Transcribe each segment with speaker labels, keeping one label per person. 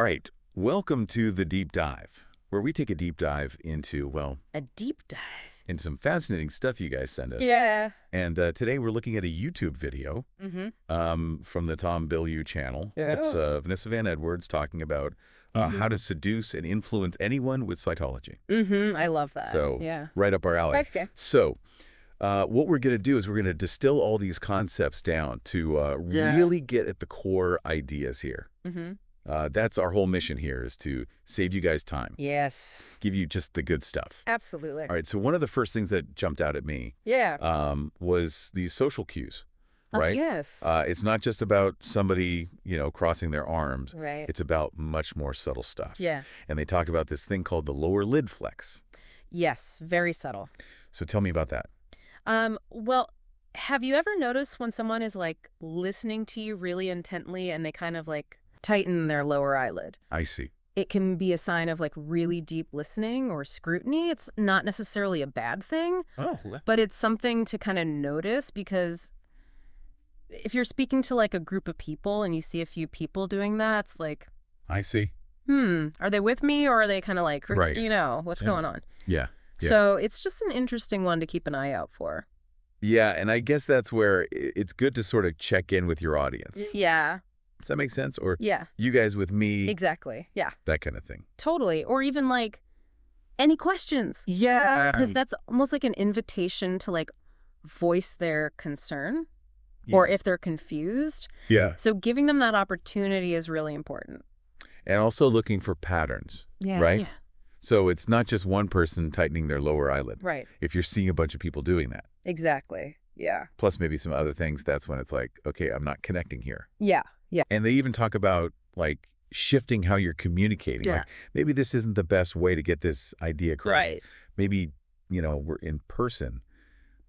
Speaker 1: All right, welcome to the deep dive, where we take a deep dive into, well,
Speaker 2: A deep dive.
Speaker 1: into some fascinating stuff you guys send us.
Speaker 2: Yeah.
Speaker 1: And today we're looking at a YouTube video from the Tom Bilyeu channel.
Speaker 2: Yeah.
Speaker 1: It's Vanessa Van Edwards talking about how to seduce and influence anyone with psychology.
Speaker 2: I love that.
Speaker 1: So,
Speaker 2: yeah.
Speaker 1: right up our alley.
Speaker 2: Thanks, Kay.
Speaker 1: So, what we're going to do is we're going to distill all these concepts down to really get at the core ideas here. That's our whole mission here, is to save you guys time.
Speaker 2: Yes.
Speaker 1: Give you just the good stuff.
Speaker 2: Absolutely.
Speaker 1: All right, so one of the first things that jumped out at me was these social cues, right?
Speaker 2: Yes.
Speaker 1: It's not just about somebody, crossing their arms.
Speaker 2: Right.
Speaker 1: It's about much more subtle stuff.
Speaker 2: Yeah.
Speaker 1: And they talk about this thing called the lower lid flex.
Speaker 2: Yes. Very subtle.
Speaker 1: So tell me about that.
Speaker 2: Well, have you ever noticed when someone is like listening to you really intently and they kind of like tighten their lower eyelid?
Speaker 1: I see.
Speaker 2: It can be a sign of like really deep listening or scrutiny. It's not necessarily a bad thing, but it's something to kind of notice, because if you're speaking to like a group of people and you see a few people doing that, it's like,
Speaker 1: I see.
Speaker 2: are they with me, or are they kind of like,
Speaker 1: Right.
Speaker 2: What's going on?
Speaker 1: Yeah. Yeah.
Speaker 2: So it's just an interesting one to keep an eye out for.
Speaker 1: Yeah, and I guess that's where it's good to sort of check in with your audience.
Speaker 2: Yeah.
Speaker 1: Does that make sense? Or
Speaker 2: Yeah.
Speaker 1: you guys with me,
Speaker 2: Exactly. Yeah.
Speaker 1: that kind of thing.
Speaker 2: Totally. Or even like, any questions?
Speaker 1: Yeah.
Speaker 2: Because that's almost like an invitation to like voice their concern, or if they're confused.
Speaker 1: Yeah.
Speaker 2: So giving them that opportunity is really important.
Speaker 1: And also looking for patterns, right?
Speaker 2: Yeah.
Speaker 1: So it's not just one person tightening their lower eyelid.
Speaker 2: Right.
Speaker 1: If you're seeing a bunch of people doing that,
Speaker 2: Exactly. Yeah.
Speaker 1: plus maybe some other things, that's when it's like, okay, I'm not connecting here.
Speaker 2: Yeah. Yeah.
Speaker 1: And they even talk about like shifting how you're communicating.
Speaker 2: Yeah.
Speaker 1: Like, maybe this isn't the best way to get this idea across.
Speaker 2: Right.
Speaker 1: Maybe, we're in person,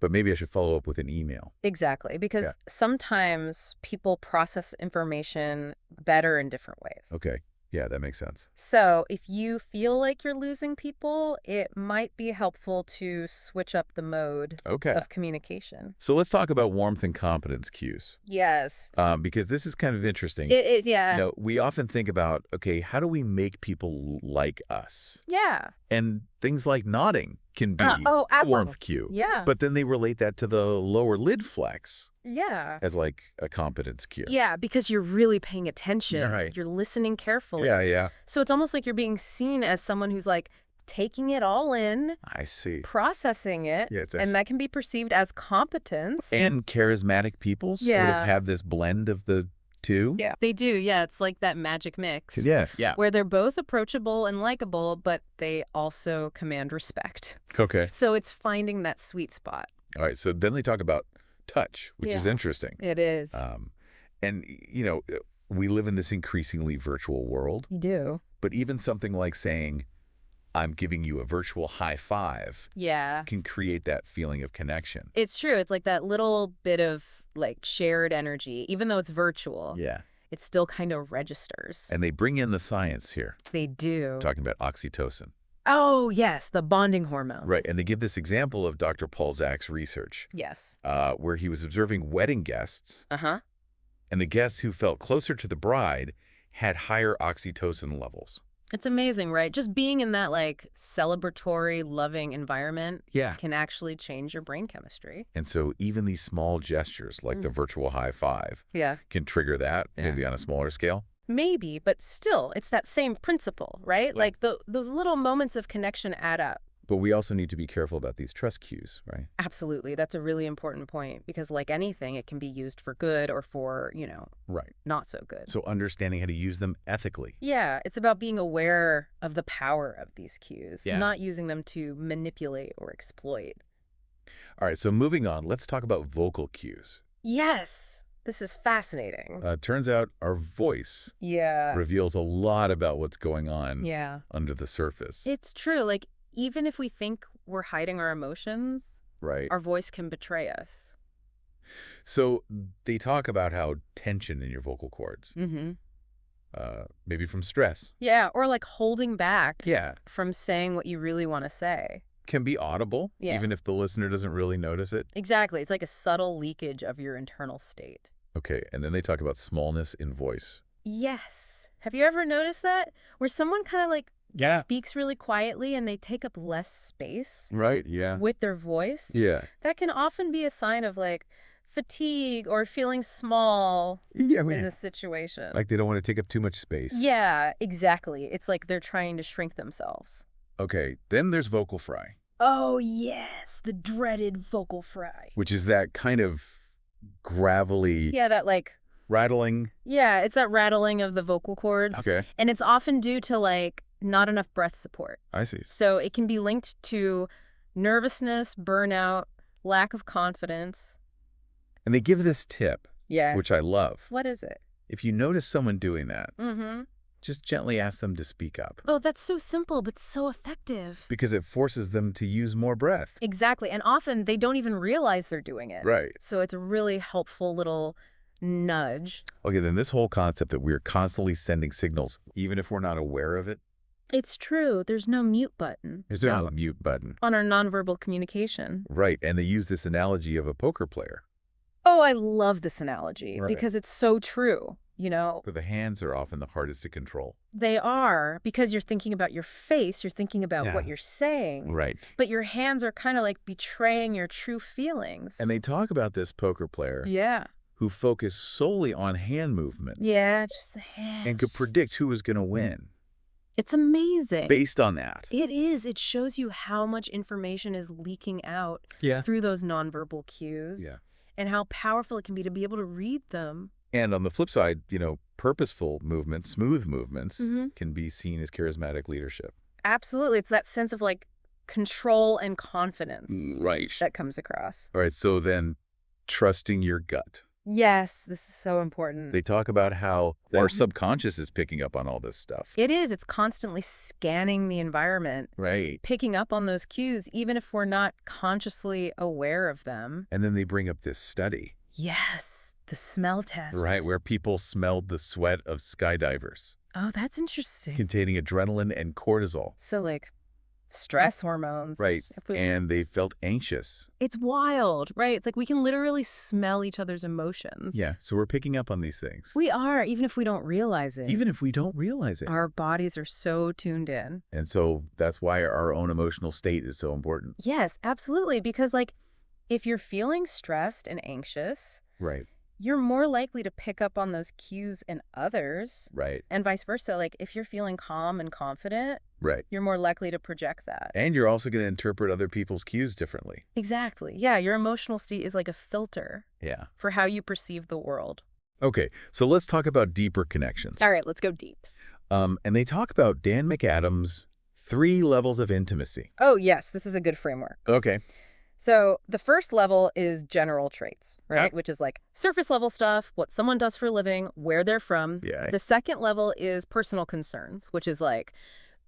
Speaker 1: but maybe I should follow up with an email.
Speaker 2: Exactly. Because sometimes people process information better in different ways.
Speaker 1: Okay. Yeah, that makes sense.
Speaker 2: So if you feel like you're losing people, it might be helpful to switch up the mode
Speaker 1: Okay.
Speaker 2: of communication.
Speaker 1: So let's talk about warmth and competence cues,
Speaker 2: Yes.
Speaker 1: because this is kind of interesting.
Speaker 2: It is, yeah.
Speaker 1: We often think about, okay, how do we make people like us?
Speaker 2: Yeah.
Speaker 1: And things like nodding can be
Speaker 2: oh,
Speaker 1: a
Speaker 2: absolutely.
Speaker 1: warmth cue.
Speaker 2: Yeah.
Speaker 1: But then they relate that to the lower lid flex
Speaker 2: Yeah.
Speaker 1: as like a competence cue.
Speaker 2: Yeah, because you're really paying attention.
Speaker 1: Yeah, right.
Speaker 2: You're listening carefully.
Speaker 1: Yeah, yeah.
Speaker 2: So it's almost like you're being seen as someone who's like taking it all in,
Speaker 1: I see.
Speaker 2: processing it,
Speaker 1: Yeah, it's
Speaker 2: and that can be perceived as competence.
Speaker 1: And charismatic people sort of have this blend of the two.
Speaker 2: Yeah. They do. Yeah, it's like that magic mix.
Speaker 1: Yeah, yeah.
Speaker 2: Where they're both approachable and likable, but they also command respect.
Speaker 1: Okay.
Speaker 2: So it's finding that sweet spot.
Speaker 1: All right. So then they talk about touch, which is
Speaker 2: Yeah.
Speaker 1: interesting.
Speaker 2: It is.
Speaker 1: And, we live in this increasingly virtual world,
Speaker 2: You do.
Speaker 1: but even something like saying, I'm giving you a virtual high five
Speaker 2: Yeah.
Speaker 1: can create that feeling of connection.
Speaker 2: It's true. It's like that little bit of like shared energy, even though it's virtual.
Speaker 1: Yeah.
Speaker 2: It still kind of registers.
Speaker 1: And they bring in the science here,
Speaker 2: They do.
Speaker 1: talking about oxytocin.
Speaker 2: Oh, yes, the bonding hormone.
Speaker 1: Right. And they give this example of Dr. Paul Zach's research,
Speaker 2: Yes.
Speaker 1: where he was observing wedding guests,
Speaker 2: Uh-huh.
Speaker 1: and the guests who felt closer to the bride had higher oxytocin levels.
Speaker 2: It's amazing, right? Just being in that like celebratory, loving environment
Speaker 1: Yeah.
Speaker 2: can actually change your brain chemistry.
Speaker 1: And so even these small gestures, like the virtual high five,
Speaker 2: Yeah.
Speaker 1: can trigger that,
Speaker 2: Yeah.
Speaker 1: maybe on a smaller scale.
Speaker 2: Maybe, but still, it's that same principle, right?
Speaker 1: Yeah.
Speaker 2: Like those little moments of connection add up.
Speaker 1: But we also need to be careful about these trust cues, right?
Speaker 2: Absolutely. That's a really important point, because like anything, it can be used for good or for,
Speaker 1: Right.
Speaker 2: not so good.
Speaker 1: So understanding how to use them ethically.
Speaker 2: Yeah, it's about being aware of the power of these cues,
Speaker 1: Yeah.
Speaker 2: not using them to manipulate or exploit.
Speaker 1: All right, so moving on, let's talk about vocal cues.
Speaker 2: Yes, this is fascinating.
Speaker 1: Turns out our voice
Speaker 2: Yeah.
Speaker 1: reveals a lot about what's going on
Speaker 2: Yeah.
Speaker 1: under the surface.
Speaker 2: It's true. Like, even if we think we're hiding our emotions,
Speaker 1: Right.
Speaker 2: our voice can betray us.
Speaker 1: So they talk about how tension in your vocal cords,
Speaker 2: Mm-hmm.
Speaker 1: maybe from stress.
Speaker 2: Yeah, or like holding back
Speaker 1: Yeah.
Speaker 2: from saying what you really want to say.
Speaker 1: Can be audible,
Speaker 2: Yeah.
Speaker 1: even if the listener doesn't really notice it.
Speaker 2: Exactly. It's like a subtle leakage of your internal state.
Speaker 1: Okay, and then they talk about smallness in voice.
Speaker 2: Yes. Have you ever noticed that? Where someone kind of like speaks really quietly and they take up less space
Speaker 1: Right, yeah.
Speaker 2: with their voice?
Speaker 1: Yeah.
Speaker 2: That can often be a sign of like fatigue or feeling small
Speaker 1: Yeah, I
Speaker 2: in
Speaker 1: mean,
Speaker 2: this situation.
Speaker 1: like they don't want to take up too much space.
Speaker 2: Yeah, exactly. It's like they're trying to shrink themselves.
Speaker 1: Okay, then there's vocal fry.
Speaker 2: Oh, yes, the dreaded vocal fry.
Speaker 1: Which is that kind of gravelly
Speaker 2: Yeah, that like,
Speaker 1: rattling.
Speaker 2: yeah, it's that rattling of the vocal cords.
Speaker 1: Okay.
Speaker 2: And it's often due to like not enough breath support.
Speaker 1: I see.
Speaker 2: So it can be linked to nervousness, burnout, lack of confidence.
Speaker 1: And they give this tip,
Speaker 2: Yeah.
Speaker 1: which I love.
Speaker 2: What is it?
Speaker 1: If you notice someone doing that,
Speaker 2: Mm-hmm.
Speaker 1: just gently ask them to speak up.
Speaker 2: Oh, that's so simple, but so effective.
Speaker 1: Because it forces them to use more breath.
Speaker 2: Exactly. And often they don't even realize they're doing it.
Speaker 1: Right.
Speaker 2: So it's a really helpful little nudge.
Speaker 1: Okay, then this whole concept that we're constantly sending signals, even if we're not aware of it.
Speaker 2: It's true. There's no mute button.
Speaker 1: There's no mute button.
Speaker 2: On our nonverbal communication.
Speaker 1: Right, and they use this analogy of a poker player.
Speaker 2: Oh, I love this analogy
Speaker 1: Right.
Speaker 2: because it's so true. You know,
Speaker 1: Where the hands are often the hardest to control.
Speaker 2: they are because you're thinking about your face, you're thinking about what
Speaker 1: Yeah.
Speaker 2: you're saying.
Speaker 1: Right.
Speaker 2: But your hands are kind of like betraying your true feelings.
Speaker 1: And they talk about this poker player
Speaker 2: Yeah.
Speaker 1: who focused solely on hand movements.
Speaker 2: Yeah, just the hands.
Speaker 1: And could predict who was going to win
Speaker 2: It's amazing.
Speaker 1: based on that.
Speaker 2: It is. It shows you how much information is leaking out
Speaker 1: Yeah.
Speaker 2: through those nonverbal cues.
Speaker 1: Yeah.
Speaker 2: And how powerful it can be to be able to read them.
Speaker 1: And on the flip side, purposeful movements, smooth movements,
Speaker 2: Mm-hmm.
Speaker 1: can be seen as charismatic leadership.
Speaker 2: Absolutely. It's that sense of like control and confidence
Speaker 1: Right.
Speaker 2: that comes across.
Speaker 1: All right, so then trusting your gut.
Speaker 2: Yes, this is so important.
Speaker 1: They talk about how our subconscious is picking up on all this stuff.
Speaker 2: It is. It's constantly scanning the environment,
Speaker 1: Right.
Speaker 2: picking up on those cues, even if we're not consciously aware of them.
Speaker 1: And then they bring up this study,
Speaker 2: Yes, the smell test.
Speaker 1: right, where people smelled the sweat of skydivers
Speaker 2: Oh, that's interesting.
Speaker 1: containing adrenaline and cortisol.
Speaker 2: So like stress hormones.
Speaker 1: Right.
Speaker 2: If we-
Speaker 1: And they felt anxious.
Speaker 2: It's wild, right? It's like we can literally smell each other's emotions.
Speaker 1: Yeah. So we're picking up on these things.
Speaker 2: We are, even if we don't realize it.
Speaker 1: Even if we don't realize it.
Speaker 2: Our bodies are so tuned in.
Speaker 1: And so that's why our own emotional state is so important.
Speaker 2: Yes, absolutely. Because like if you're feeling stressed and anxious,
Speaker 1: Right.
Speaker 2: you're more likely to pick up on those cues in others.
Speaker 1: Right.
Speaker 2: And vice versa. Like if you're feeling calm and confident,
Speaker 1: Right.
Speaker 2: you're more likely to project that.
Speaker 1: And you're also going to interpret other people's cues differently.
Speaker 2: Exactly. Yeah, your emotional state is like a filter
Speaker 1: Yeah.
Speaker 2: for how you perceive the world.
Speaker 1: Okay, so let's talk about deeper connections.
Speaker 2: All right, let's go deep.
Speaker 1: And they talk about Dan McAdams' 3 levels of intimacy.
Speaker 2: Oh, yes, this is a good framework.
Speaker 1: Okay.
Speaker 2: So the first level is general traits, right?
Speaker 1: Yeah.
Speaker 2: Which is like surface level stuff, what someone does for a living, where they're from.
Speaker 1: Yeah.
Speaker 2: The second level is personal concerns, which is like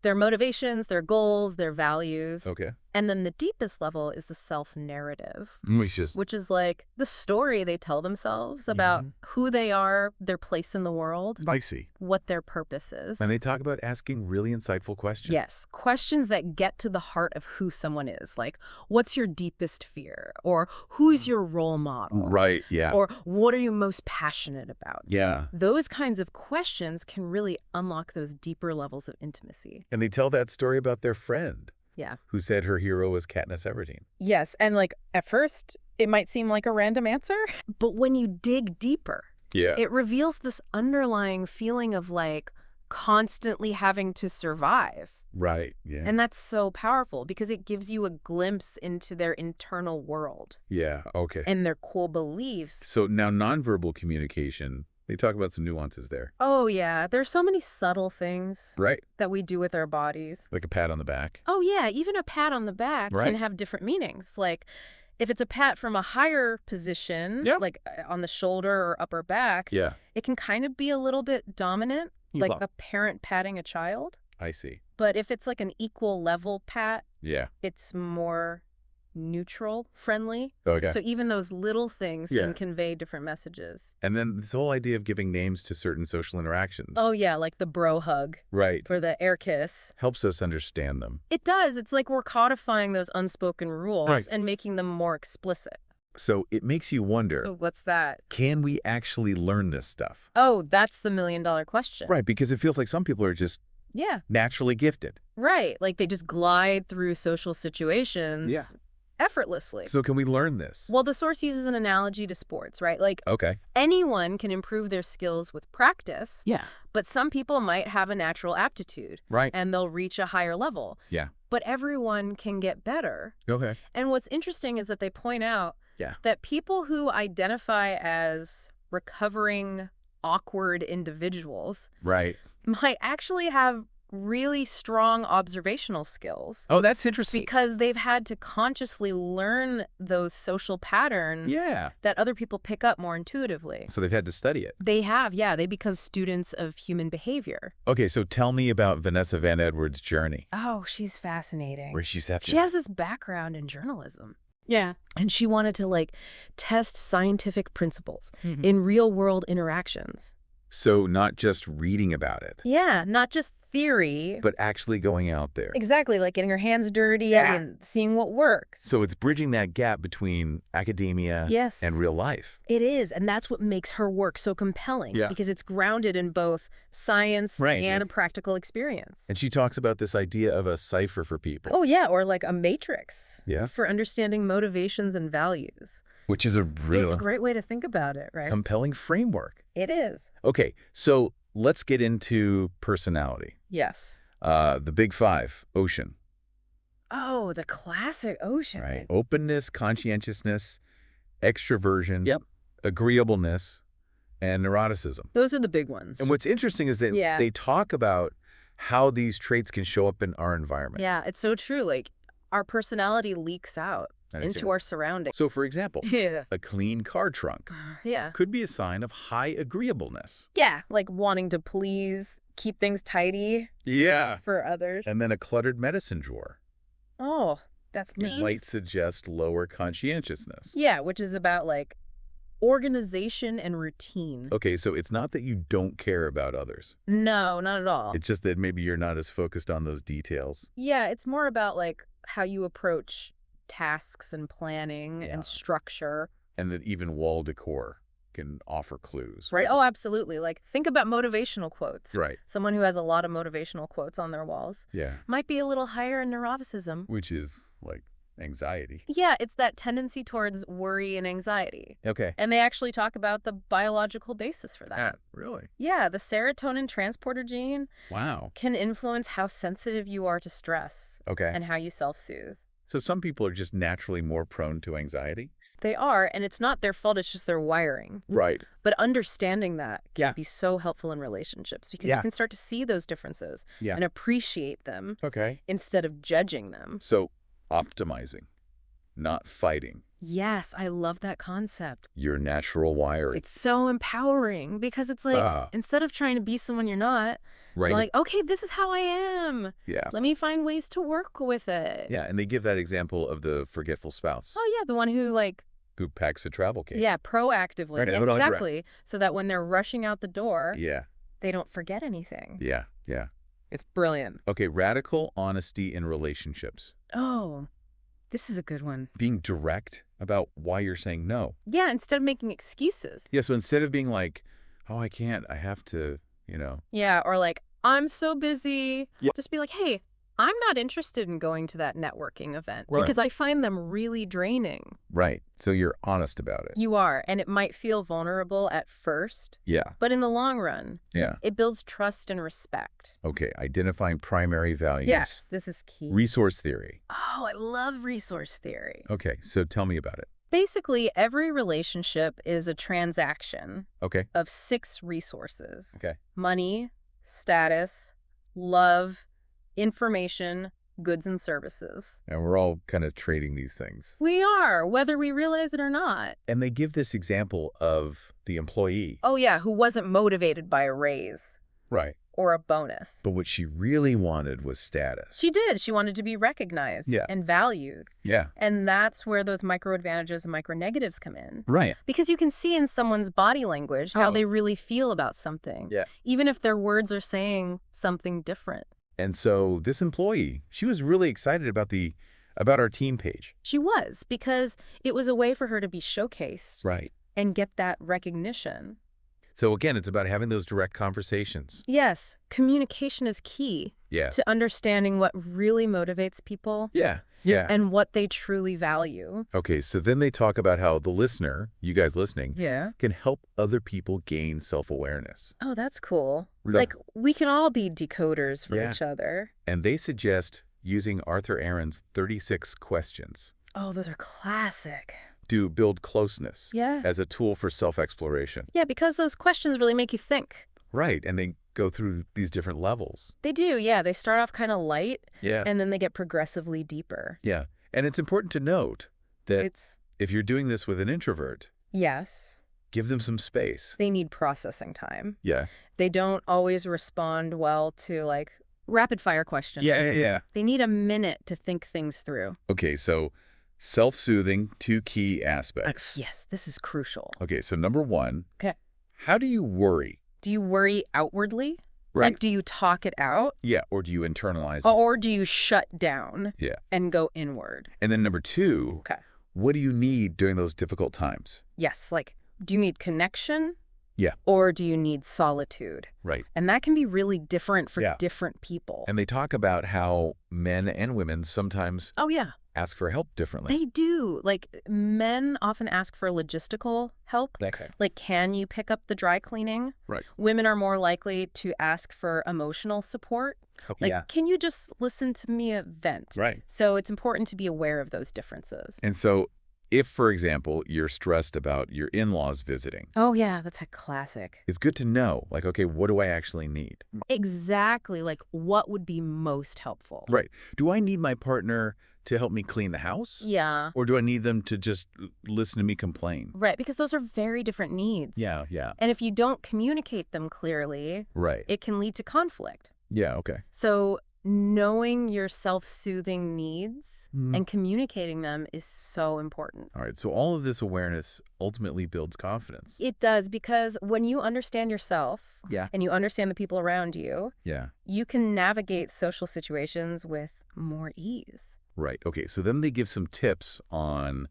Speaker 2: their motivations, their goals, their values.
Speaker 1: Okay.
Speaker 2: And then the deepest level is the self-narrative,
Speaker 1: Which is
Speaker 2: which is like the story they tell themselves about who they are, their place in the world,
Speaker 1: spicy.
Speaker 2: what their purpose is.
Speaker 1: And they talk about asking really insightful questions.
Speaker 2: Yes, questions that get to the heart of who someone is. Like, what's your deepest fear? Or who's your role model?
Speaker 1: Right, yeah.
Speaker 2: Or what are you most passionate about?
Speaker 1: Yeah.
Speaker 2: Those kinds of questions can really unlock those deeper levels of intimacy.
Speaker 1: And they tell that story about their friend
Speaker 2: Yeah.
Speaker 1: who said her hero was Katniss Everdeen.
Speaker 2: Yes, and like at first, it might seem like a random answer, but when you dig deeper,
Speaker 1: Yeah.
Speaker 2: it reveals this underlying feeling of like constantly having to survive.
Speaker 1: Right, yeah.
Speaker 2: And that's so powerful because it gives you a glimpse into their internal world
Speaker 1: Yeah, okay.
Speaker 2: and their core beliefs.
Speaker 1: So now nonverbal communication, they talk about some nuances there.
Speaker 2: Oh, yeah. There's so many subtle things
Speaker 1: Right.
Speaker 2: that we do with our bodies.
Speaker 1: Like a pat on the back.
Speaker 2: Oh, yeah. Even a pat on the back
Speaker 1: Right.
Speaker 2: can have different meanings. Like if it's a pat from a higher position,
Speaker 1: Yeah.
Speaker 2: like on the shoulder or upper back,
Speaker 1: Yeah,
Speaker 2: it can kind of be a little bit dominant, like
Speaker 1: love-
Speaker 2: a parent patting a child.
Speaker 1: I see.
Speaker 2: But if it's like an equal level pat,
Speaker 1: Yeah.
Speaker 2: it's more neutral, friendly.
Speaker 1: Okay.
Speaker 2: So even those little things
Speaker 1: Yeah.
Speaker 2: can convey different messages.
Speaker 1: And then this whole idea of giving names to certain social interactions.
Speaker 2: Oh, yeah, like the bro hug
Speaker 1: Right.
Speaker 2: or the air kiss.
Speaker 1: Helps us understand them.
Speaker 2: It does. It's like we're codifying those unspoken rules
Speaker 1: Right.
Speaker 2: and making them more explicit.
Speaker 1: So it makes you wonder,
Speaker 2: What's that?
Speaker 1: can we actually learn this stuff?
Speaker 2: Oh, that's the million-dollar question.
Speaker 1: Right, because it feels like some people are just naturally gifted.
Speaker 2: Right. Like they just glide through social situations effortlessly.
Speaker 1: So can we learn this?
Speaker 2: Well, the source uses an analogy to sports, right? Like anyone can improve their skills with practice. Yeah. But some people might have a natural aptitude. Right. And they'll reach a higher level. Yeah. But everyone can get better. Okay. And what's interesting is that they point out that people who identify as recovering awkward individuals might actually have really strong observational skills.
Speaker 1: Oh, that's interesting.
Speaker 2: Because they've had to consciously learn those social patterns that other people pick up more intuitively.
Speaker 1: So they've had to study it.
Speaker 2: They have, yeah. They become students of human behavior.
Speaker 1: Okay, so tell me about Vanessa Van Edwards' journey.
Speaker 2: Oh, she's fascinating.
Speaker 1: Where's she at?
Speaker 2: She has this background in journalism. Yeah. And she wanted to, like, test scientific principles in real-world interactions.
Speaker 1: So not just reading about it.
Speaker 2: Yeah, not just theory.
Speaker 1: But actually going out there.
Speaker 2: Exactly, like getting her hands dirty and seeing what works.
Speaker 1: So it's bridging that gap between academia and real life.
Speaker 2: It is, and that's what makes her work so compelling. Yeah. Because it's grounded in both science and a practical experience.
Speaker 1: And she talks about this idea of a cipher for people.
Speaker 2: Oh, yeah, or like a matrix for understanding motivations and values.
Speaker 1: Which is
Speaker 2: it's a great way to think about it, right?
Speaker 1: Compelling framework.
Speaker 2: It is.
Speaker 1: Okay, so let's get into personality.
Speaker 2: Yes.
Speaker 1: The big five, Ocean.
Speaker 2: Oh, the classic Ocean.
Speaker 1: Right. Openness, conscientiousness, extroversion, agreeableness, and neuroticism.
Speaker 2: Those are the big ones.
Speaker 1: And what's interesting is that they talk about how these traits can show up in our environment.
Speaker 2: Yeah, it's so true. Like, our personality leaks out into our surroundings.
Speaker 1: So, for example, a clean car trunk could be a sign of high agreeableness.
Speaker 2: Yeah, like wanting to please, keep things tidy for others.
Speaker 1: And then a cluttered medicine drawer.
Speaker 2: Oh, that's me.
Speaker 1: It might suggest lower conscientiousness.
Speaker 2: Yeah, which is about, like, organization and routine.
Speaker 1: Okay, so it's not that you don't care about others.
Speaker 2: No, not at all.
Speaker 1: It's just that maybe you're not as focused on those details.
Speaker 2: Yeah, it's more about, like, how you approach tasks and planning and structure.
Speaker 1: And that even wall decor can offer clues.
Speaker 2: Right. Oh, absolutely. Like, think about motivational quotes.
Speaker 1: Right.
Speaker 2: Someone who has a lot of motivational quotes on their walls might be a little higher in neuroticism.
Speaker 1: Which is, like, anxiety.
Speaker 2: Yeah, it's that tendency towards worry and anxiety.
Speaker 1: Okay.
Speaker 2: And they actually talk about the biological basis for that.
Speaker 1: Really?
Speaker 2: Yeah, the serotonin transporter gene can influence how sensitive you are to stress and how you self-soothe.
Speaker 1: So some people are just naturally more prone to anxiety?
Speaker 2: They are, and it's not their fault, it's just their wiring.
Speaker 1: Right.
Speaker 2: But understanding that can be so helpful in relationships because you can start to see those differences and appreciate them instead of judging them.
Speaker 1: So optimizing, not fighting.
Speaker 2: Yes, I love that concept.
Speaker 1: Your natural wiring.
Speaker 2: It's so empowering because it's like, instead of trying to be someone you're not, you're like, okay, this is how I am. Yeah. Let me find ways to work with it.
Speaker 1: Yeah, and they give that example of the forgetful spouse.
Speaker 2: Oh, yeah, the one who, like...
Speaker 1: Who packs a travel case.
Speaker 2: Yeah, proactively. Right, exactly. So that when they're rushing out the door, they don't forget anything.
Speaker 1: Yeah, yeah.
Speaker 2: It's brilliant.
Speaker 1: Okay, radical honesty in relationships.
Speaker 2: Oh, this is a good one.
Speaker 1: Being direct about why you're saying no.
Speaker 2: Yeah, instead of making excuses.
Speaker 1: Yeah, so instead of being like, oh, I can't, I have to, you know.
Speaker 2: Yeah, or like, I'm so busy. Just be like, hey, I'm not interested in going to that networking event because I find them really draining.
Speaker 1: Right. So you're honest about it.
Speaker 2: You are. And it might feel vulnerable at first. Yeah. But in the long run, it builds trust and respect.
Speaker 1: Okay. Identifying primary values.
Speaker 2: Yeah. This is key.
Speaker 1: Resource theory.
Speaker 2: Oh, I love resource theory.
Speaker 1: Okay. So tell me about it.
Speaker 2: Basically, every relationship is a transaction of 6 resources. Okay. Money, status, love, information, goods and services.
Speaker 1: And we're all kind of trading these things.
Speaker 2: We are, whether we realize it or not.
Speaker 1: And they give this example of the employee.
Speaker 2: Oh, yeah, who wasn't motivated by a raise.
Speaker 1: Right.
Speaker 2: Or a bonus.
Speaker 1: But what she really wanted was status.
Speaker 2: She did. She wanted to be recognized and valued. Yeah. And that's where those micro advantages and micro negatives come in. Right. Because you can see in someone's body language how they really feel about something. Yeah. Even if their words are saying something different.
Speaker 1: And so this employee, she was really excited about the about our teen page.
Speaker 2: She was, because it was a way for her to be showcased.
Speaker 1: Right.
Speaker 2: And get that recognition.
Speaker 1: So again, it's about having those direct conversations.
Speaker 2: Yes, communication is key to understanding what really motivates people.
Speaker 1: Yeah.
Speaker 2: And what they truly value.
Speaker 1: Okay, so then they talk about how the listener, you guys listening, can help other people gain self-awareness.
Speaker 2: Oh, that's cool. Like, we can all be decoders for each other.
Speaker 1: And they suggest using Arthur Aaron's 36 questions.
Speaker 2: Oh, those are classic.
Speaker 1: To build closeness as a tool for self-exploration.
Speaker 2: Yeah, because those questions really make you think.
Speaker 1: Right, and they go through these different levels.
Speaker 2: They do, yeah. They start off kind of light, and then they get progressively deeper.
Speaker 1: Yeah, and it's important to note that if you're doing this with an introvert, give them some space.
Speaker 2: They need processing time.
Speaker 1: Yeah.
Speaker 2: They don't always respond well to, like, rapid-fire questions.
Speaker 1: Yeah.
Speaker 2: They need a minute to think things through.
Speaker 1: Okay, so self-soothing, 2 key aspects.
Speaker 2: Yes, this is crucial.
Speaker 1: Okay, so number 1, how do you worry?
Speaker 2: Do you worry outwardly?
Speaker 1: Right.
Speaker 2: Like, do you talk it out?
Speaker 1: Yeah, or do you internalize it?
Speaker 2: Or do you shut down and go inward?
Speaker 1: And then number 2, what do you need during those difficult times?
Speaker 2: Yes, like, do you need connection?
Speaker 1: Yeah.
Speaker 2: Or do you need solitude?
Speaker 1: Right.
Speaker 2: And that can be really different for different people.
Speaker 1: And they talk about how men and women sometimes ask for help differently.
Speaker 2: They do. Like, men often ask for logistical help.
Speaker 1: Okay.
Speaker 2: Like, can you pick up the dry cleaning?
Speaker 1: Right.
Speaker 2: Women are more likely to ask for emotional support. Like, can you just listen to me vent?
Speaker 1: Right.
Speaker 2: So it's important to be aware of those differences.
Speaker 1: And so if, for example, you're stressed about your in-laws visiting.
Speaker 2: Oh, yeah, that's a classic.
Speaker 1: It's good to know, like, okay, what do I actually need?
Speaker 2: Exactly. Like, what would be most helpful?
Speaker 1: Right. Do I need my partner to help me clean the house?
Speaker 2: Yeah.
Speaker 1: Or do I need them to just listen to me complain?
Speaker 2: Right, because those are very different needs.
Speaker 1: Yeah.
Speaker 2: And if you don't communicate them clearly, it can lead to conflict.
Speaker 1: Yeah, okay.
Speaker 2: So knowing your self-soothing needs and communicating them is so important.
Speaker 1: All right, so all of this awareness ultimately builds confidence.
Speaker 2: It does, because when you understand yourself and you understand the people around you, you can navigate social situations with more ease.
Speaker 1: Right, okay, so then they give some tips on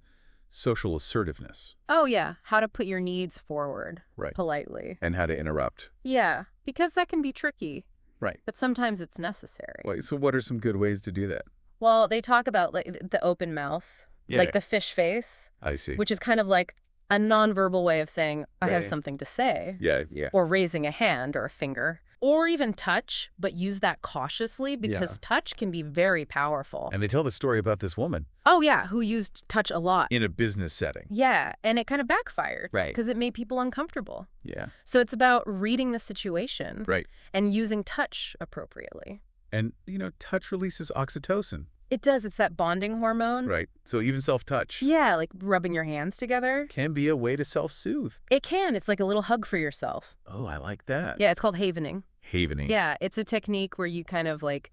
Speaker 1: social assertiveness.
Speaker 2: Oh, yeah, how to put your needs forward politely.
Speaker 1: And how to interrupt.
Speaker 2: Yeah, because that can be tricky.
Speaker 1: Right.
Speaker 2: But sometimes it's necessary.
Speaker 1: Wait, so what are some good ways to do that?
Speaker 2: Well, they talk about, like, the open mouth, like the fish face.
Speaker 1: I see.
Speaker 2: Which is kind of like a nonverbal way of saying, I have something to say.
Speaker 1: Yeah.
Speaker 2: Or raising a hand or a finger. Or even touch, but use that cautiously, because touch can be very powerful.
Speaker 1: And they tell the story about this woman.
Speaker 2: Oh, yeah, who used touch a lot.
Speaker 1: In a business setting.
Speaker 2: Yeah, and it kind of backfired.
Speaker 1: Right.
Speaker 2: Because it made people uncomfortable.
Speaker 1: Yeah.
Speaker 2: So it's about reading the situation.
Speaker 1: Right.
Speaker 2: And using touch appropriately.
Speaker 1: And, touch releases oxytocin.
Speaker 2: It does. It's that bonding hormone.
Speaker 1: Right. So even self-touch.
Speaker 2: Yeah, like rubbing your hands together.
Speaker 1: Can be a way to self-soothe.
Speaker 2: It can. It's like a little hug for yourself.
Speaker 1: Oh, I like that.
Speaker 2: Yeah, it's called havening.
Speaker 1: Havening.
Speaker 2: Yeah, it's a technique where you kind of like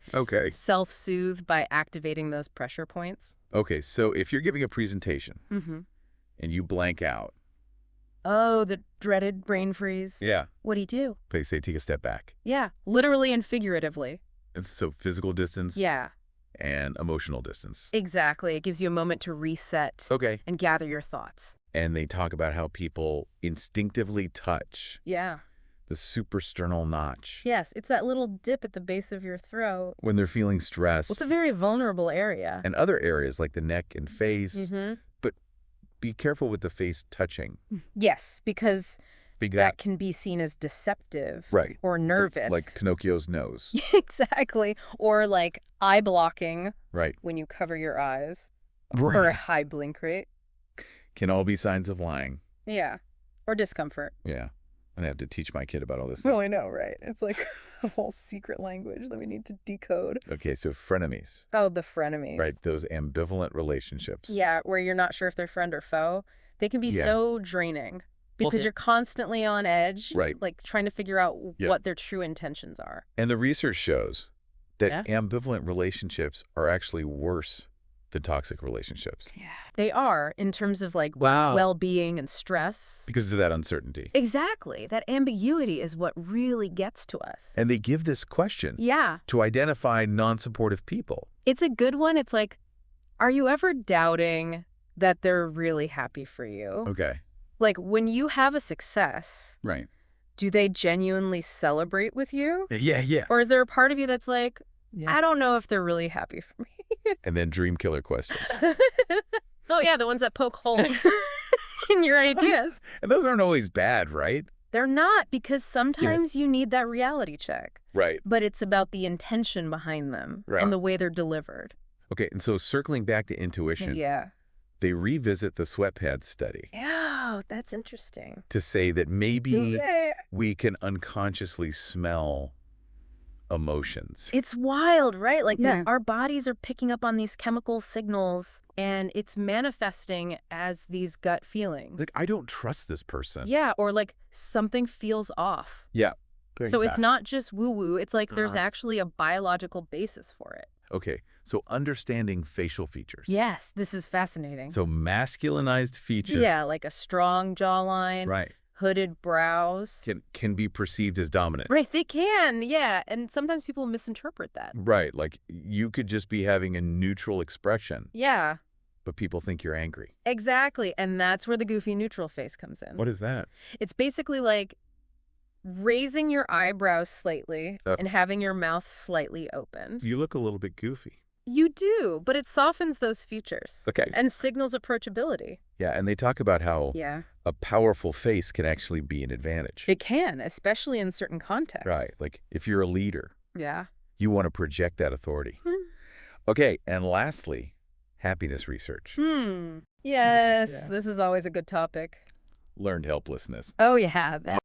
Speaker 2: self-soothe by activating those pressure points.
Speaker 1: Okay, so if you're giving a presentation and you blank out.
Speaker 2: Oh, the dreaded brain freeze.
Speaker 1: Yeah.
Speaker 2: What do you do?
Speaker 1: They say take a step back.
Speaker 2: Yeah, literally and figuratively.
Speaker 1: And so physical distance.
Speaker 2: Yeah.
Speaker 1: And emotional distance.
Speaker 2: Exactly. It gives you a moment to reset and gather your thoughts.
Speaker 1: And they talk about how people instinctively touch the suprasternal notch.
Speaker 2: Yes, it's that little dip at the base of your throat.
Speaker 1: When they're feeling stressed.
Speaker 2: Well, it's a very vulnerable area.
Speaker 1: And other areas like the neck and face. But be careful with the face touching.
Speaker 2: Yes, because that can be seen as deceptive or nervous.
Speaker 1: Like Pinocchio's nose.
Speaker 2: Exactly. Or like eye blocking when you cover your eyes. Or a high blink rate.
Speaker 1: Can all be signs of lying.
Speaker 2: Yeah. Or discomfort.
Speaker 1: Yeah. I'm going to have to teach my kid about all this.
Speaker 2: Oh, I know, right? It's like a whole secret language that we need to decode.
Speaker 1: Okay, so frenemies.
Speaker 2: Oh, the frenemies.
Speaker 1: Right, those ambivalent relationships.
Speaker 2: Yeah, where you're not sure if they're friend or foe. They can be so draining. Because you're constantly on edge, like trying to figure out what their true intentions are.
Speaker 1: And the research shows that ambivalent relationships are actually worse than toxic relationships.
Speaker 2: Yeah, they are in terms of like well-being and stress.
Speaker 1: Because of that uncertainty.
Speaker 2: Exactly. That ambiguity is what really gets to us.
Speaker 1: And they give this question to identify non-supportive people.
Speaker 2: It's a good one. It's like, Are you ever doubting that they're really happy for you?
Speaker 1: Okay.
Speaker 2: Like, when you have a success,
Speaker 1: Right.
Speaker 2: do they genuinely celebrate with you?
Speaker 1: Yeah, yeah.
Speaker 2: Or is there a part of you that's like, I don't know if they're really happy for me?
Speaker 1: And then dream killer questions.
Speaker 2: Oh, yeah, the ones that poke holes in your ideas.
Speaker 1: And those aren't always bad, right?
Speaker 2: They're not, because sometimes you need that reality check.
Speaker 1: Right.
Speaker 2: But it's about the intention behind them and the way they're delivered.
Speaker 1: Okay, and so circling back to intuition, they revisit the sweatpants study.
Speaker 2: Yeah, that's interesting.
Speaker 1: To say that maybe we can unconsciously smell emotions.
Speaker 2: It's wild, right? Like our bodies are picking up on these chemical signals and it's manifesting as these gut feelings.
Speaker 1: Like, I don't trust this person.
Speaker 2: Yeah, or like something feels off.
Speaker 1: Yeah.
Speaker 2: So it's not just woo-woo. It's like there's actually a biological basis for it.
Speaker 1: Okay, so understanding facial features.
Speaker 2: Yes, this is fascinating.
Speaker 1: So masculinized features.
Speaker 2: Yeah, like a strong jawline.
Speaker 1: Right.
Speaker 2: Hooded brows.
Speaker 1: Can be perceived as dominant.
Speaker 2: Right, they can, yeah. And sometimes people misinterpret that.
Speaker 1: Right, like you could just be having a neutral expression.
Speaker 2: Yeah.
Speaker 1: But people think you're angry.
Speaker 2: Exactly, and that's where the goofy neutral face comes in.
Speaker 1: What is that?
Speaker 2: It's basically like raising your eyebrows slightly and having your mouth slightly open.
Speaker 1: You look a little bit goofy.
Speaker 2: You do, but it softens those features.
Speaker 1: Okay.
Speaker 2: And signals approachability.
Speaker 1: Yeah, and they talk about how a powerful face can actually be an advantage.
Speaker 2: It can, especially in certain contexts.
Speaker 1: Right, like if you're a leader.
Speaker 2: Yeah.
Speaker 1: You want to project that authority. Okay, and lastly, happiness research.
Speaker 2: Yes, this is always a good topic.
Speaker 1: Learned helplessness.
Speaker 2: Oh, yeah.